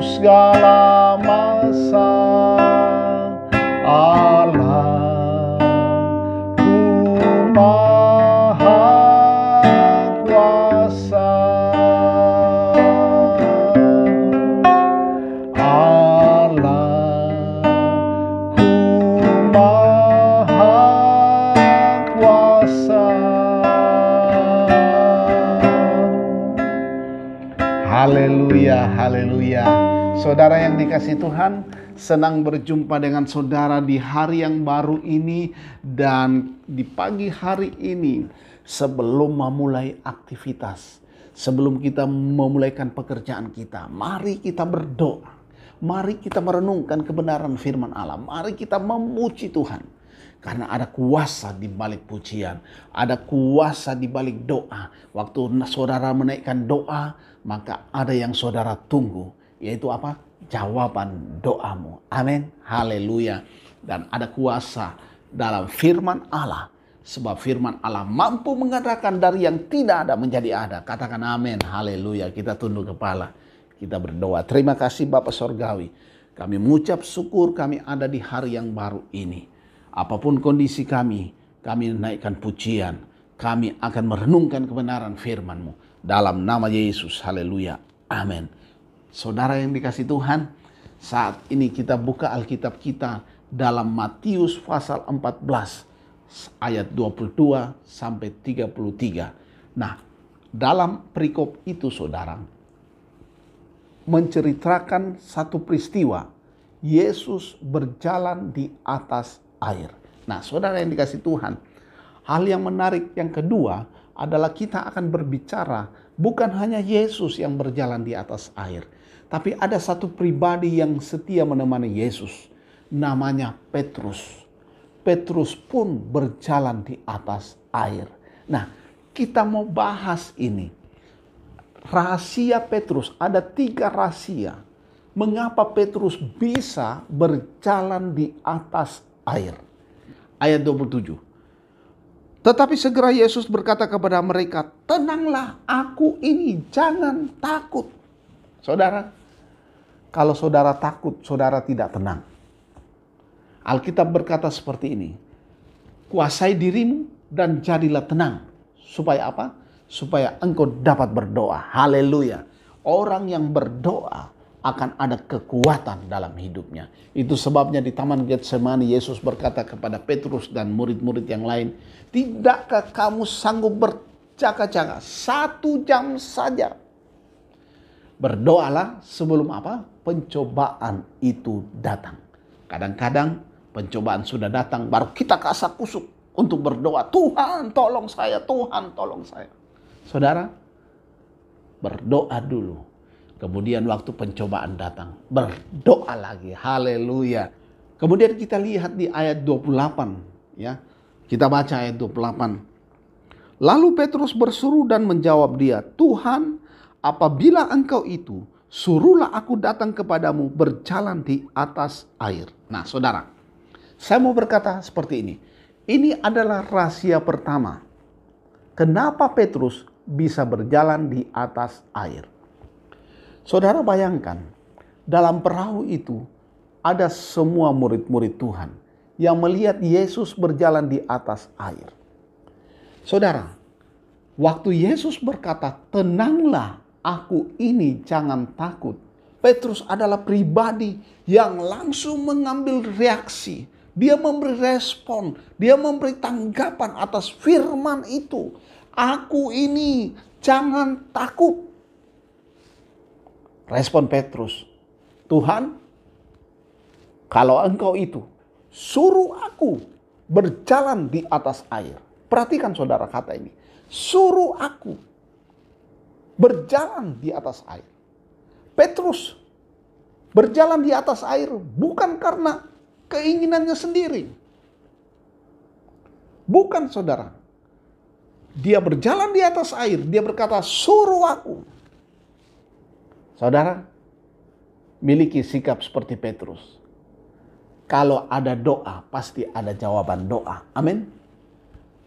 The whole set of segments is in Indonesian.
segala masa. Allah ku maha kuasa. Allah ku maha kuasa. Haleluya, haleluya. Saudara yang dikasihi Tuhan, senang berjumpa dengan saudara di hari yang baru ini dan di pagi hari ini. Sebelum memulai aktivitas, sebelum kita memulaikan pekerjaan kita, mari kita berdoa. Mari kita merenungkan kebenaran firman Allah. Mari kita memuji Tuhan. Karena ada kuasa di balik pujian, ada kuasa di balik doa. Waktu saudara menaikkan doa, maka ada yang saudara tunggu, yaitu apa? Jawaban doamu. Amin. Haleluya. Dan ada kuasa dalam firman Allah. Sebab firman Allah mampu mengadakan dari yang tidak ada menjadi ada. Katakan amin. Haleluya. Kita tunduk kepala. Kita berdoa. Terima kasih Bapa Sorgawi. Kami mengucap syukur kami ada di hari yang baru ini. Apapun kondisi kami naikkan pujian. Kami akan merenungkan kebenaran firman-Mu. Dalam nama Yesus. Haleluya. Amin. Saudara yang dikasihi Tuhan, saat ini kita buka Alkitab kita dalam Matius pasal 14 ayat 22 sampai 33. Nah, dalam perikop itu saudara menceritakan satu peristiwa. Yesus berjalan di atas air. Nah, saudara yang dikasihi Tuhan, hal yang menarik yang kedua adalah kita akan berbicara bukan hanya Yesus yang berjalan di atas air, tapi ada satu pribadi yang setia menemani Yesus, namanya Petrus. Petrus pun berjalan di atas air. Nah, kita mau bahas ini. Rahasia Petrus, ada 3 rahasia. Mengapa Petrus bisa berjalan di atas air? Ayat 27. Tetapi segera Yesus berkata kepada mereka, "Tenanglah, aku ini, jangan takut." Saudara, kalau saudara takut, saudara tidak tenang. Alkitab berkata seperti ini, "Kuasai dirimu dan jadilah tenang." Supaya apa? Supaya engkau dapat berdoa. Haleluya. Orang yang berdoa akan ada kekuatan dalam hidupnya. Itu sebabnya di Taman Getsemani Yesus berkata kepada Petrus dan murid-murid yang lain, "Tidakkah kamu sanggup berjaga-jaga 1 jam saja? Berdoalah sebelum apa? Pencobaan itu datang." Kadang-kadang pencobaan sudah datang, baru kita kasak kusuk untuk berdoa, "Tuhan tolong saya, Tuhan tolong saya." Saudara, berdoa dulu. Kemudian waktu pencobaan datang, berdoa lagi. Haleluya. Kemudian kita lihat di ayat 28. Ya, kita baca ayat 28. Lalu Petrus berseru dan menjawab dia, "Tuhan, apabila engkau itu, suruhlah aku datang kepadamu berjalan di atas air." Nah saudara, saya mau berkata seperti ini. Ini adalah rahasia pertama. Kenapa Petrus bisa berjalan di atas air? Saudara bayangkan, dalam perahu itu ada semua murid-murid Tuhan yang melihat Yesus berjalan di atas air. Saudara, waktu Yesus berkata, "Tenanglah, aku ini, jangan takut." Petrus adalah pribadi yang langsung mengambil reaksi. Dia memberi respon, dia memberi tanggapan atas firman itu. "Aku ini, jangan takut." Respon Petrus, "Tuhan, kalau engkau itu, suruh aku berjalan di atas air." Perhatikan saudara kata ini. Suruh aku berjalan di atas air. Petrus berjalan di atas air bukan karena keinginannya sendiri. Bukan saudara. Dia berjalan di atas air. Dia berkata, "Suruh aku." Saudara, miliki sikap seperti Petrus. Kalau ada doa, pasti ada jawaban doa. Amin.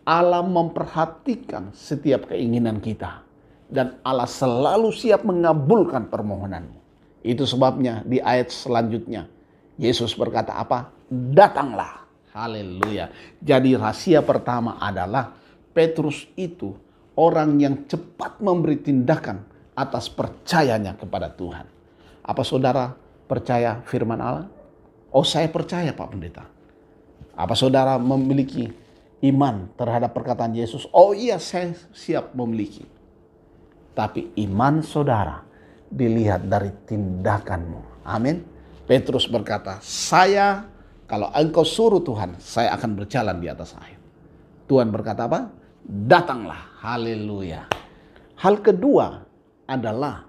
Allah memperhatikan setiap keinginan kita. Dan Allah selalu siap mengabulkan permohonanmu. Itu sebabnya di ayat selanjutnya Yesus berkata apa? Datanglah. Haleluya. Jadi rahasia pertama adalah Petrus itu orang yang cepat memberi tindakan atas percayanya kepada Tuhan. Apa saudara percaya firman Allah? Oh, saya percaya Pak Pendeta. Apa saudara memiliki iman terhadap perkataan Yesus? Oh iya, saya siap memiliki. Tapi iman saudara dilihat dari tindakanmu. Amin. Petrus berkata, kalau engkau suruh Tuhan, saya akan berjalan di atas air. Tuhan berkata apa? Datanglah. Haleluya. Hal kedua adalah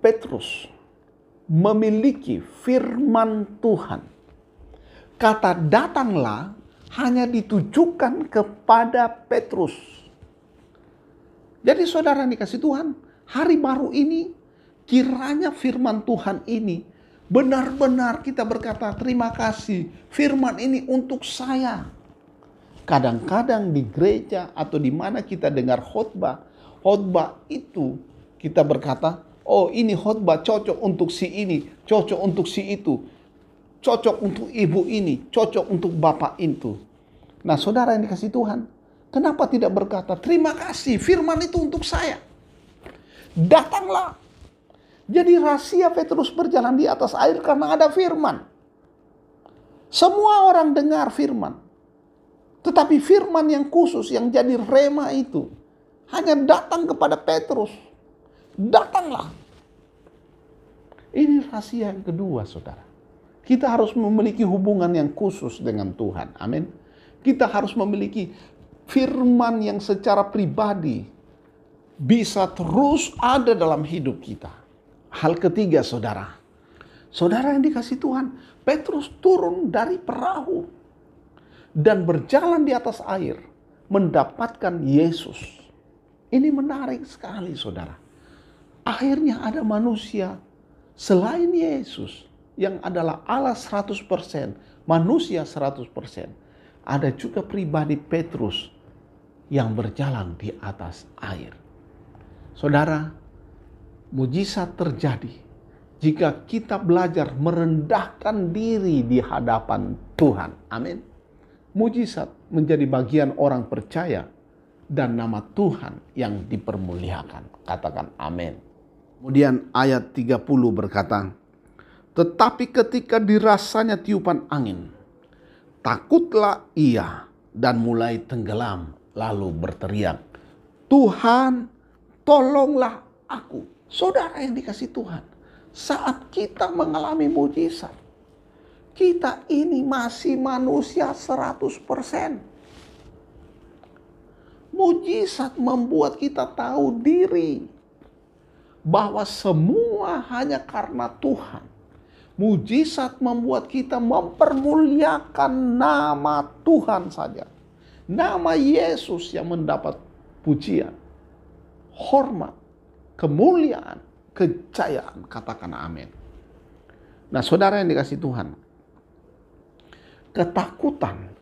Petrus memiliki firman Tuhan. Kata datanglah hanya ditujukan kepada Petrus. Jadi saudara yang dikasih Tuhan, hari baru ini kiranya firman Tuhan ini benar-benar kita berkata terima kasih. Firman ini untuk saya. Kadang-kadang di gereja atau di mana kita dengar khotbah itu kita berkata, oh ini khotbah cocok untuk si ini, cocok untuk si itu, cocok untuk ibu ini, cocok untuk bapak itu. Nah saudara yang dikasih Tuhan, kenapa tidak berkata terima kasih firman itu untuk saya. Datanglah. Jadi rahasia Petrus berjalan di atas air karena ada firman. Semua orang dengar firman. Tetapi firman yang khusus yang jadi rema itu hanya datang kepada Petrus. Datanglah. Ini rahasia yang kedua saudara. Kita harus memiliki hubungan yang khusus dengan Tuhan. Amin. Kita harus memiliki firman yang secara pribadi bisa terus ada dalam hidup kita. Hal ketiga saudara. Saudara yang dikasih Tuhan, Petrus turun dari perahu dan berjalan di atas air mendapatkan Yesus. Ini menarik sekali saudara. Akhirnya ada manusia selain Yesus yang adalah Allah 100%, manusia 100%. Ada juga pribadi Petrus yang berjalan di atas air. Saudara, mujizat terjadi jika kita belajar merendahkan diri di hadapan Tuhan. Amin. Mujizat menjadi bagian orang percaya dan nama Tuhan yang dipermuliakan. Katakan amin. Kemudian ayat 30 berkata, tetapi ketika dirasanya tiupan angin, takutlah ia dan mulai tenggelam lalu berteriak, Tuhan tolonglah aku. Saudara yang dikasih Tuhan, saat kita mengalami mujizat, kita ini masih manusia 100%. Mujizat membuat kita tahu diri bahwa semua hanya karena Tuhan. Mujizat membuat kita mempermuliakan nama Tuhan saja. Nama Yesus yang mendapat pujian, hormat, kemuliaan, kejayaan. Katakan amin. Nah saudara yang dikasih Tuhan, ketakutan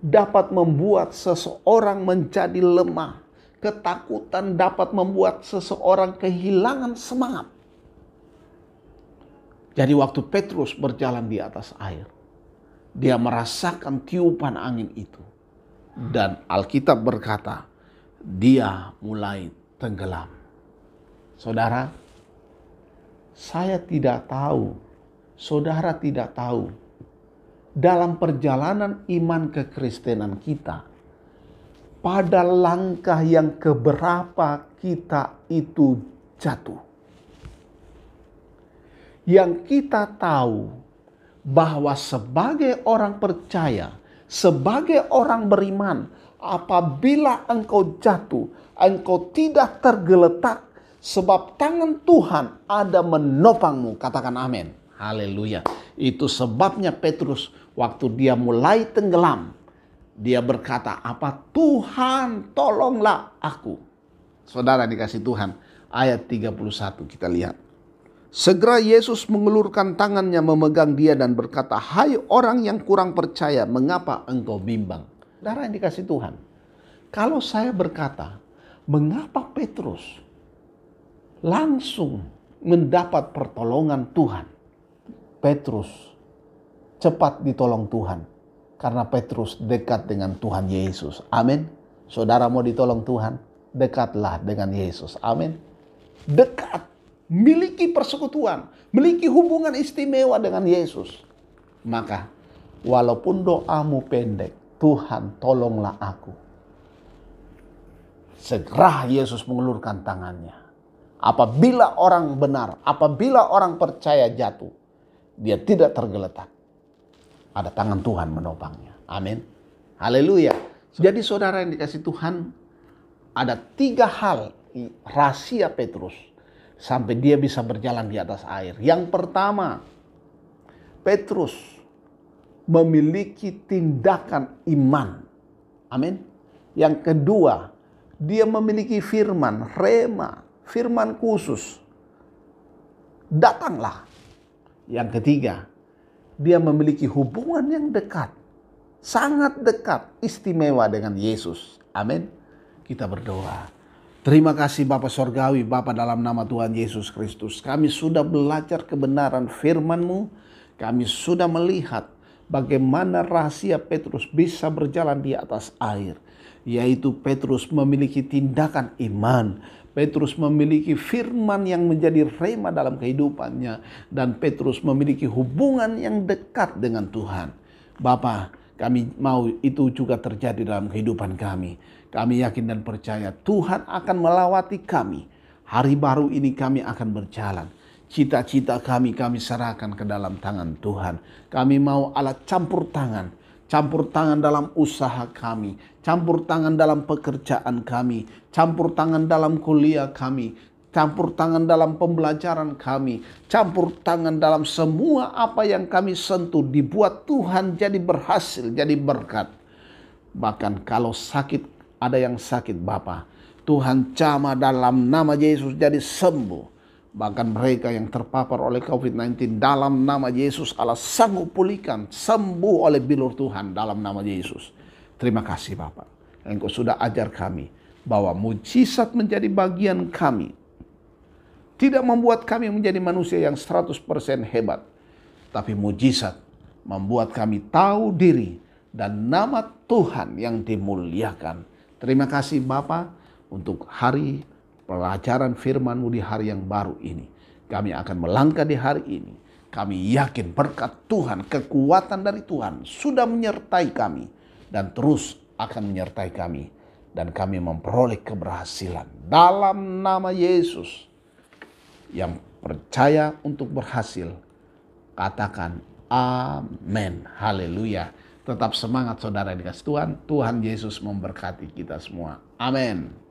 dapat membuat seseorang menjadi lemah. Ketakutan dapat membuat seseorang kehilangan semangat. Jadi waktu Petrus berjalan di atas air, dia merasakan tiupan angin itu. Dan Alkitab berkata, dia mulai tenggelam. Saudara, saya tidak tahu, saudara tidak tahu, dalam perjalanan iman kekristenan kita, pada langkah yang keberapa kita itu jatuh. Yang kita tahu bahwa sebagai orang percaya, sebagai orang beriman, apabila engkau jatuh, engkau tidak tergeletak, sebab tangan Tuhan ada menopangmu. Katakan amin. Haleluya. Itu sebabnya Petrus waktu dia mulai tenggelam, dia berkata apa? Tuhan tolonglah aku. Saudara dikasih Tuhan, ayat 31 kita lihat. Segera Yesus mengelurkan tangannya memegang dia dan berkata, hai orang yang kurang percaya, mengapa engkau bimbang? Saudara yang dikasih Tuhan, kalau saya berkata, mengapa Petrus langsung mendapat pertolongan Tuhan. Petrus cepat ditolong Tuhan karena Petrus dekat dengan Tuhan Yesus. Amin. Saudara mau ditolong Tuhan, dekatlah dengan Yesus. Amin. Dekat, miliki persekutuan, miliki hubungan istimewa dengan Yesus. Maka walaupun doamu pendek, Tuhan tolonglah aku. Segera Yesus mengulurkan tangannya. Apabila orang benar, apabila orang percaya jatuh, dia tidak tergeletak. Ada tangan Tuhan menopangnya. Amin. Haleluya. Jadi saudara yang dikasih Tuhan, ada 3 hal rahasia Petrus sampai dia bisa berjalan di atas air. Yang pertama, Petrus memiliki tindakan iman. Amin. Yang kedua, dia memiliki firman, rema, firman khusus. Datanglah. Yang ketiga, dia memiliki hubungan yang dekat. Sangat dekat, istimewa dengan Yesus. Amin. Kita berdoa. Terima kasih Bapa Sorgawi, Bapa dalam nama Tuhan Yesus Kristus. Kami sudah belajar kebenaran firman-Mu. Kami sudah melihat bagaimana rahasia Petrus bisa berjalan di atas air. Yaitu Petrus memiliki tindakan iman. Petrus memiliki firman yang menjadi rema dalam kehidupannya. Dan Petrus memiliki hubungan yang dekat dengan Tuhan. Bapa, kami mau itu juga terjadi dalam kehidupan kami. Kami yakin dan percaya Tuhan akan melawati kami. Hari baru ini kami akan berjalan. Cita-cita kami serahkan ke dalam tangan Tuhan. Kami mau alat campur tangan. Campur tangan dalam usaha kami. Campur tangan dalam pekerjaan kami. Campur tangan dalam kuliah kami. Campur tangan dalam pembelajaran kami. Campur tangan dalam semua apa yang kami sentuh. Dibuat Tuhan jadi berhasil, jadi berkat. Bahkan kalau sakit, ada yang sakit Bapa, Tuhan jamah dalam nama Yesus jadi sembuh. Bahkan mereka yang terpapar oleh COVID-19 dalam nama Yesus Allah sanggup pulihkan, sembuh oleh bilur Tuhan dalam nama Yesus. Terima kasih Bapa. Engkau sudah ajar kami bahwa mujizat menjadi bagian kami. Tidak membuat kami menjadi manusia yang 100% hebat. Tapi mujizat membuat kami tahu diri dan nama Tuhan yang dimuliakan. Terima kasih Bapa untuk hari pelajaran firman-Mu di hari yang baru ini. Kami akan melangkah di hari ini. Kami yakin berkat Tuhan, kekuatan dari Tuhan sudah menyertai kami. Dan terus akan menyertai kami. Dan kami memperoleh keberhasilan. Dalam nama Yesus. Yang percaya untuk berhasil. Katakan amin. Haleluya. Tetap semangat saudara dikasih Tuhan. Tuhan Yesus memberkati kita semua. Amin.